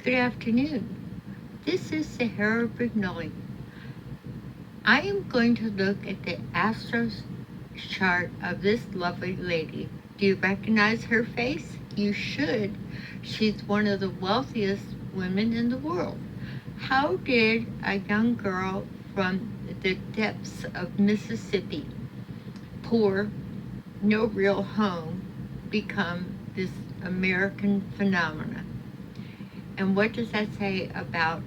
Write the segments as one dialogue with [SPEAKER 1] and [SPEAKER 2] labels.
[SPEAKER 1] Good afternoon. This is Sahara Brignoli. I am going to look at the Astro chart of this lovely lady. Do you recognize her face? You should. She's one of the wealthiest women in the world. How did a young girl from the depths of Mississippi, poor, no real home, become this American phenomenon? And what does that say about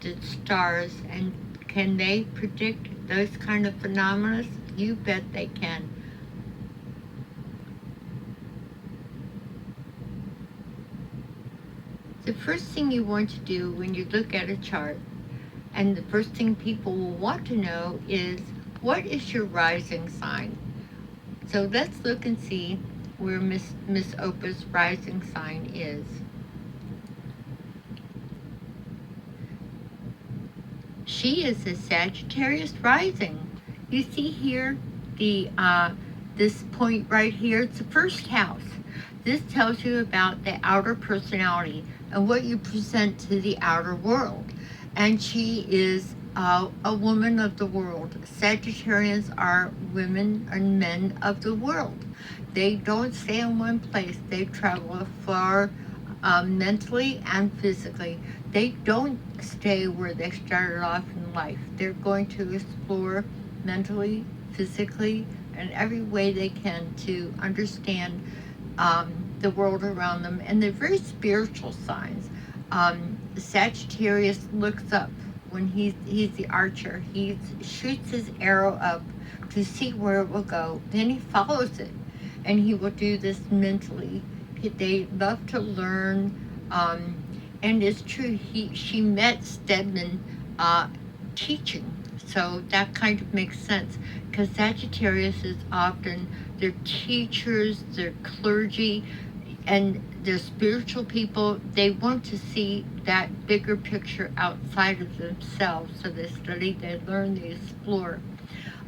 [SPEAKER 1] the stars, and can they predict those kind of phenomena? You bet they can. The first thing you want to do when you look at a chart, and the first thing people will want to know, is what is your rising sign? So let's look and see where Miss Oprah's rising sign is. She is a Sagittarius rising. You see here the this point right here, it's the first house. This tells you about the outer personality and what you present to the outer world. And she is a woman of the world. Sagittarians are women and men of the world. They don't stay in one place. They travel far mentally and physically. They don't stay where they started off in life. They're going to explore mentally, physically, and every way they can to understand the world around them. And they're very spiritual signs. Sagittarius looks up when he's the archer. He shoots his arrow up to see where it will go. Then he follows it, and he will do this mentally. They love to learn, and it's true. She met Stedman teaching, so that kind of makes sense, because Sagittarius is often their teachers, their clergy, and their spiritual people. They want to see that bigger picture outside of themselves, so they study, they learn, they explore.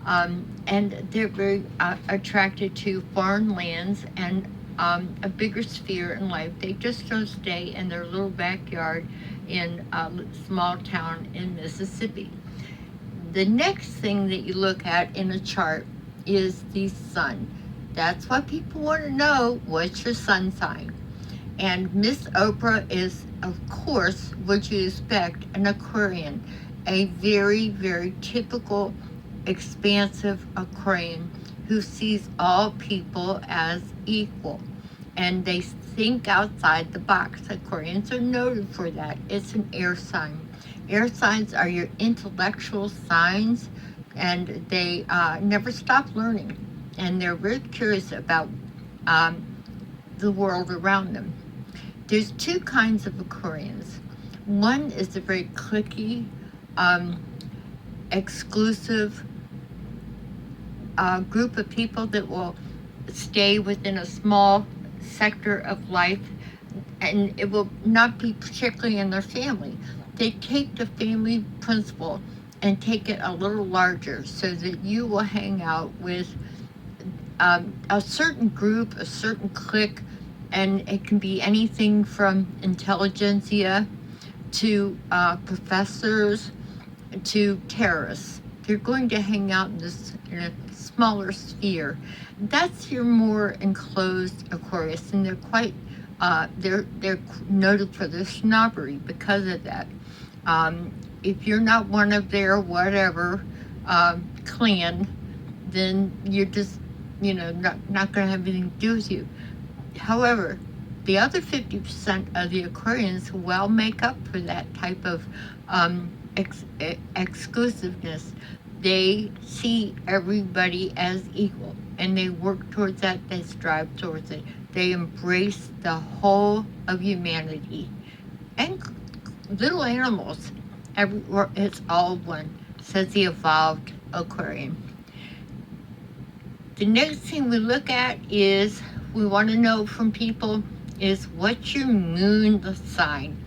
[SPEAKER 1] And they're very attracted to foreign lands and a bigger sphere in life. They just don't stay in their little backyard in a small town in Mississippi. The next thing that you look at in a chart is the sun. That's what people want to know. What's your sun sign? And Miss Oprah is, of course, what you expect, an Aquarian, a very, very typical, expansive Aquarian who sees all people as equal, and they think outside the box. Aquarians are noted for that. It's an air sign. Air signs are your intellectual signs, and they never stop learning, and they're very curious about the world around them. There's two kinds of Aquarians. One is a very cliquey, exclusive group of people that will stay within a small sector of life, and it will not be particularly in their family. They take the family principle and take it a little larger, so that you will hang out with a certain group, a certain clique, and it can be anything from intelligentsia to professors to terrorists. They're going to hang out in a smaller sphere. That's your more enclosed Aquarius, and they're quite they're noted for their snobbery because of that. If you're not one of their whatever clan, then you're just not going to have anything to do with you. However, the other 50% of the Aquarians well make up for that type of exclusiveness. They see everybody as equal, and they work towards that. They strive towards it. They embrace the whole of humanity, and little animals. It's all one, says the evolved Aquarian. The next thing we look at is, we want to know from people, is what's your moon sign?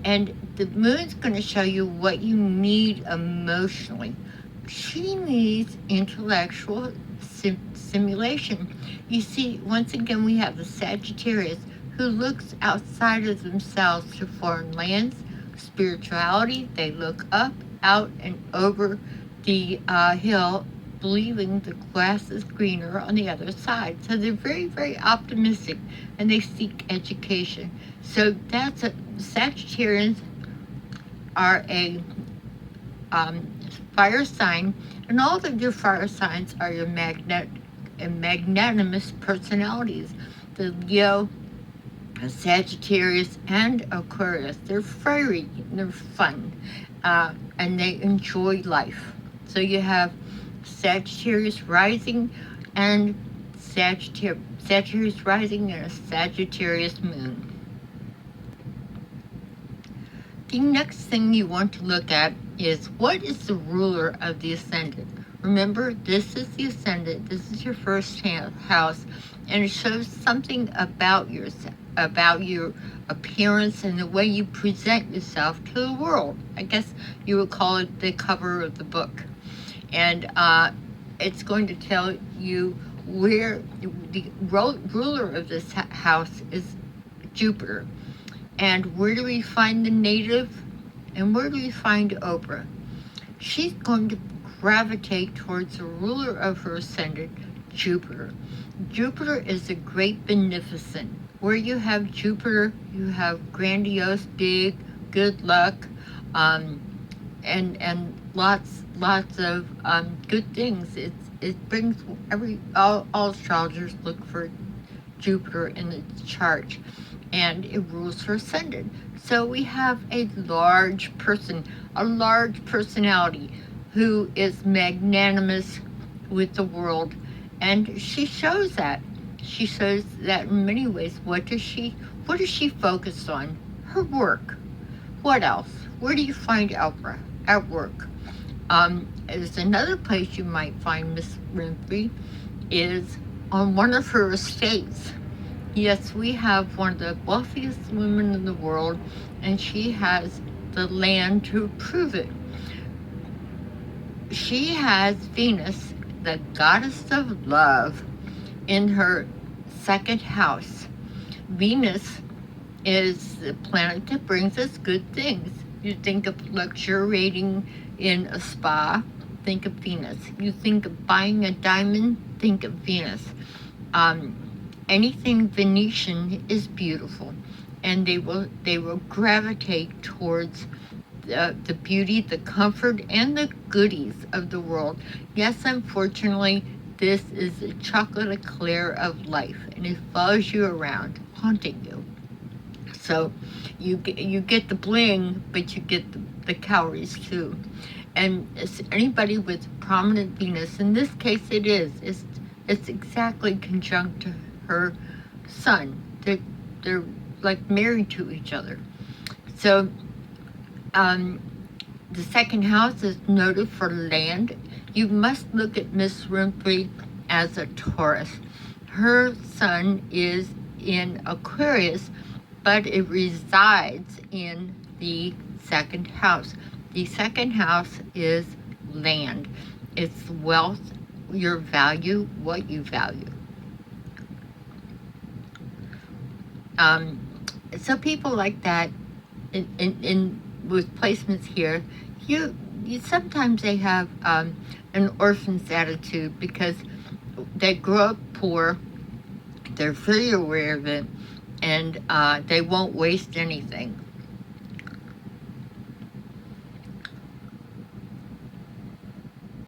[SPEAKER 1] And the moon's going to show you what you need emotionally. She needs intellectual stimulation. You see, once again, we have the Sagittarius who looks outside of themselves to foreign lands, spirituality. They look up, out, and over the hill, believing the grass is greener on the other side. So they're very, very optimistic, and they seek education. So that's Sagittarians are a fire sign, and all of your fire signs are your magnanimous personalities. The Leo, Sagittarius, and Aquarius. They're fiery, they're fun, and they enjoy life. So you have Sagittarius rising and Sagittarius rising and a Sagittarius moon. The next thing you want to look at is, what is the ruler of the ascendant? Remember, this is the ascendant, this is your first house, and it shows something about yourself, about your appearance and the way you present yourself to the world. I guess you would call it the cover of the book. And it's going to tell you where the ruler of this house is Jupiter. And where do we find the native? And where do we find Oprah? She's going to gravitate towards the ruler of her ascendant, Jupiter. Jupiter is a great beneficent. Where you have Jupiter, you have grandiose, big, good luck, and lots of good things. It brings all astrologers look for Jupiter in the chart, and it rules her ascendant. So we have a large person, a large personality who is magnanimous with the world, and she shows that. She shows that in many ways. What does she focus on? Her work. What else? Where do you find Oprah? At work. There's another place you might find Miss Winfrey is on one of her estates. Yes, we have one of the wealthiest women in the world, and she has the land to prove it. She has Venus, the goddess of love, in her second house. Venus is the planet that brings us good things. You think of luxuriating in a spa, think of Venus. You think of buying a diamond, think of Venus. Anything Venetian is beautiful, and they will gravitate towards the beauty, the comfort, and the goodies of the world. Yes, unfortunately, this is a chocolate eclair of life, and it follows you around, haunting you. So you get the bling, but you get the calories too. And anybody with prominent Venus, in this case it's exactly conjunct to her sun. They're like married to each other. So the second house is noted for land. You must look at Miss Winfrey as a Taurus. Her sun is in Aquarius, but it resides in the second house. The second house is land. It's wealth, your value, what you value. So people like that, in with placements here, you sometimes they have an orphan's attitude because they grow up poor. They're very aware of it, and they won't waste anything.